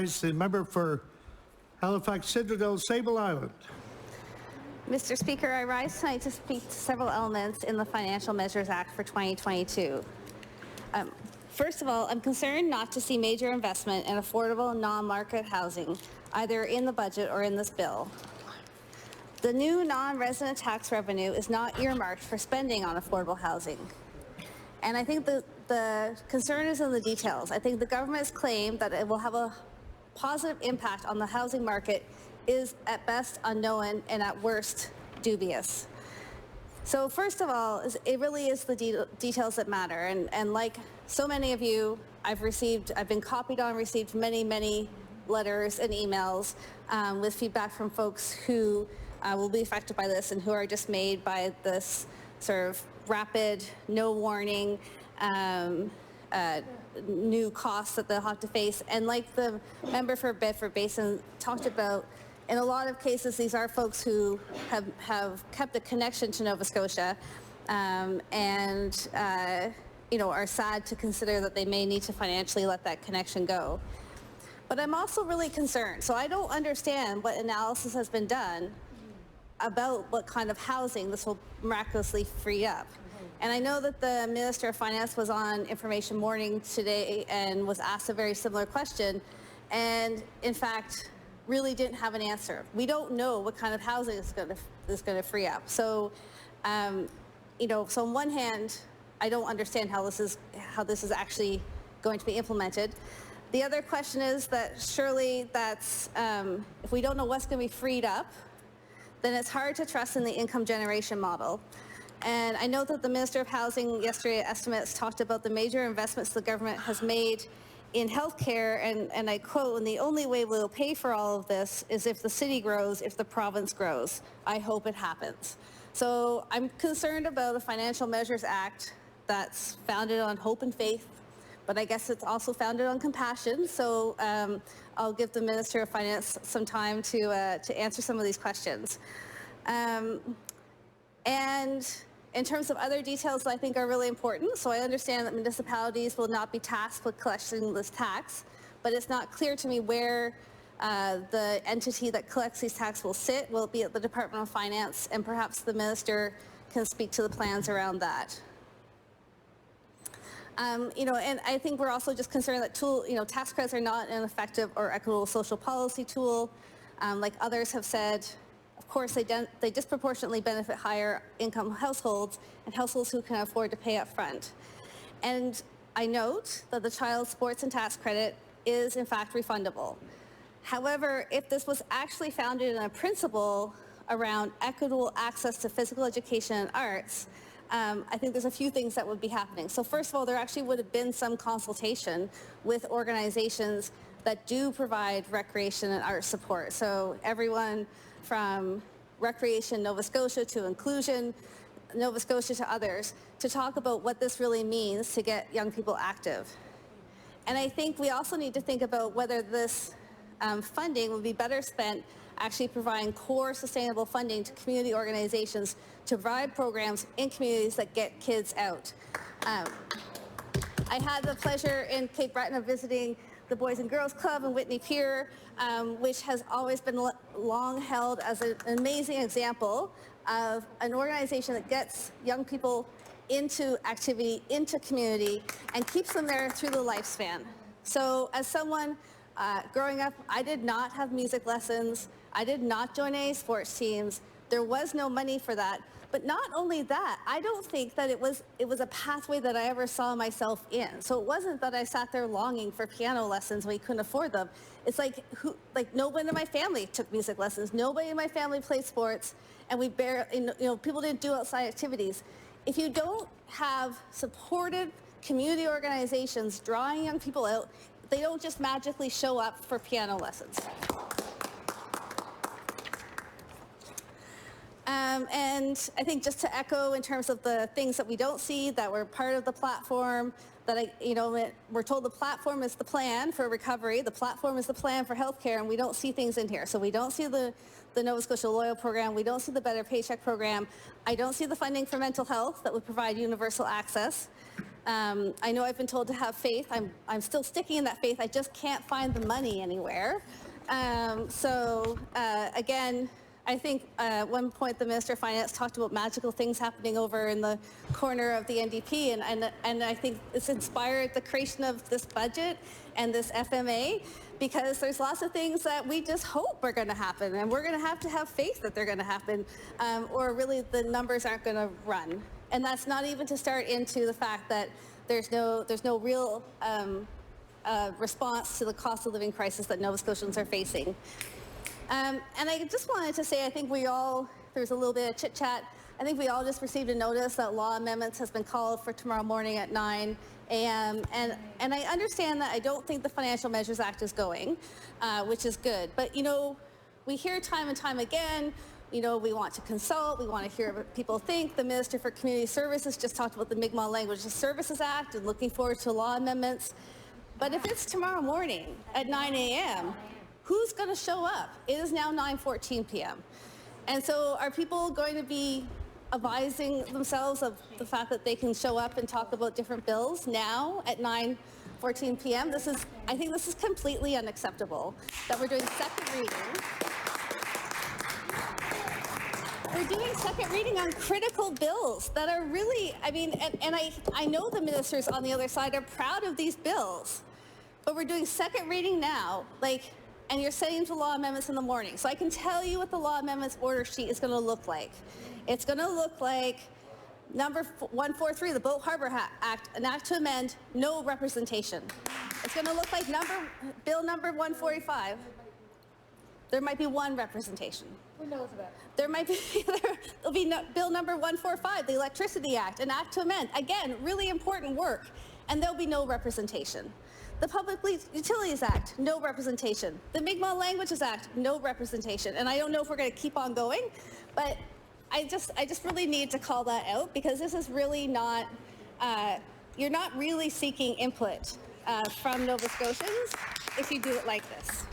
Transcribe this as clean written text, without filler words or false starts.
recognize the member for Halifax Citadel Sable Island. Mr. Speaker, I rise tonight to speak to several elements in the Financial Measures Act for 2022. First of all, I'm concerned not to see major investment in affordable non-market housing, either in the budget or in this bill. The new non-resident tax revenue is not earmarked for spending on affordable housing. And I think the concern is in the details. I think the government's claim that it will have a positive impact on the housing market is at best unknown and at worst dubious. So first of all, it really is the details that matter. And like so many of you, I've been copied on, received many letters and emails with feedback from folks who will be affected by this and who are dismayed by this sort of rapid, no warning, new costs that they'll have to face. And like the member for Bedford Basin talked about, in a lot of cases, these are folks who have kept a connection to Nova Scotia and are sad to consider that they may need to financially let that connection go. But I'm also really concerned. So I don't understand what analysis has been done about what kind of housing this will miraculously free up. And I know that the Minister of Finance was on Information Morning today and was asked a very similar question, and in fact really didn't have an answer. We don't know what kind of housing is going to free up. So, so on one hand, I don't understand how this is actually going to be implemented. The other question is that surely that's if we don't know what's going to be freed up, then it's hard to trust in the income generation model. And I know that the Minister of Housing yesterday at Estimates talked about the major investments the government has made in healthcare, and I quote, "And the only way we'll pay for all of this is if the city grows, if the province grows. I hope it happens." So I'm concerned about a Financial Measures Act that's founded on hope and faith, but I guess it's also founded on compassion. So I'll give the Minister of Finance some time to answer some of these questions. And in terms of other details that I think are really important, so I understand that municipalities will not be tasked with collecting this tax, but it's not clear to me where the entity that collects these taxes will sit. Will it be at the Department of Finance? And perhaps the Minister can speak to the plans around that. And I think we're also just concerned that tax credits are not an effective or equitable social policy tool. Like others have said, of course, they disproportionately benefit higher income households and households who can afford to pay up front. And I note that the child sports and tax credit is in fact refundable. However, if this was actually founded in a principle around equitable access to physical education and arts, I think there's a few things that would be happening. So first of all, there actually would have been some consultation with organizations that do provide recreation and art support. So everyone from Recreation Nova Scotia to Inclusion Nova Scotia to others, to talk about what this really means to get young people active. And I think we also need to think about whether this funding would be better spent actually providing core sustainable funding to community organizations to provide programs in communities that get kids out. I had the pleasure in Cape Breton of visiting the Boys and Girls Club in Whitney Pier, which has always been long held as an amazing example of an organization that gets young people into activity, into community, and keeps them there through the lifespan. So as someone growing up, I did not have music lessons. I did not join any sports teams. There was no money for that. But not only that, I don't think that it was a pathway that I ever saw myself in. So it wasn't that I sat there longing for piano lessons when we couldn't afford them. It's like nobody in my family took music lessons. Nobody in my family played sports, and people didn't do outside activities. If you don't have supported community organizations drawing young people out, they don't just magically show up for piano lessons. And I think just to echo in terms of the things that we don't see that were part of the platform, that we're told the platform is the plan for recovery, the platform is the plan for healthcare, and we don't see things in here. So we don't see the Nova Scotia Loyal Program, we don't see the Better Paycheck Program, I don't see the funding for mental health that would provide universal access. I know I've been told to have faith. I'm still sticking in that faith. I just can't find the money anywhere. Again, I think at one point the Minister of Finance talked about magical things happening over in the corner of the NDP, and I think it's inspired the creation of this budget and this FMA, because there's lots of things that we just hope are going to happen, and we're going to have faith that they're going to happen, or really the numbers aren't going to run. And that's not even to start into the fact that there's no real response to the cost of living crisis that Nova Scotians are facing. And I just wanted to say, I think there's a little bit of chit chat. I think we all just received a notice that law amendments has been called for tomorrow morning at 9 a.m. And I understand that I don't think the Financial Measures Act is going, which is good. But, we hear time and time again, we want to consult, we want to hear what people think. The Minister for Community Services just talked about the Mi'kmaq Language Services Act and looking forward to law amendments. But if it's tomorrow morning at 9 a.m., who's going to show up? It is now 9:14 p.m. And so are people going to be advising themselves of the fact that they can show up and talk about different bills now at 9:14 p.m.? I think this is completely unacceptable that we're doing second reading. We're doing second reading on critical bills that are really, I know the ministers on the other side are proud of these bills, but we're doing second reading now, and you're sending to law amendments in the morning. So I can tell you what the law amendments order sheet is going to look like. It's going to look like number 143, the Boat Harbor Act, an act to amend, no representation. It's going to look like bill number 145. There might be one representation. Who knows about it? There'll be bill number 145, the Electricity Act, an act to amend. Again, really important work, and there'll be no representation. The Public Utilities Act, no representation. The Mi'kmaq Languages Act, no representation. And I don't know if we're going to keep on going, but I just really need to call that out, because this is really not, you're not really seeking input from Nova Scotians if you do it like this.